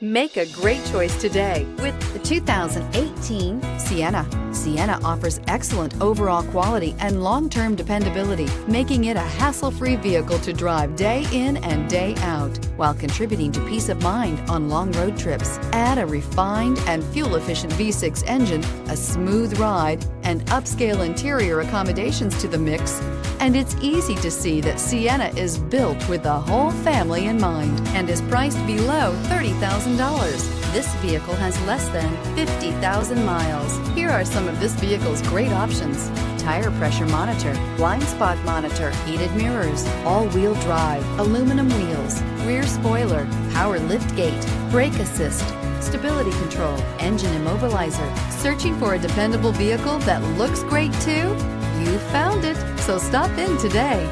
Make a great choice today with The 2018 Sienna. Sienna offers excellent overall quality and long-term dependability, making it a hassle-free vehicle to drive day in and day out, while contributing to peace of mind on long road trips. Add a refined and fuel-efficient V6 engine, a smooth ride, and upscale interior accommodations to the mix, and it's easy to see that Sienna is built with the whole family in mind and is priced below $30,000. This vehicle has less than 50,000 miles. Here are some of this vehicle's great options: tire pressure monitor, blind spot monitor, heated mirrors, all-wheel drive, aluminum wheels, rear spoiler, power lift gate, brake assist, stability control, engine immobilizer. Searching for a dependable vehicle that looks great too? You found it, so stop in today.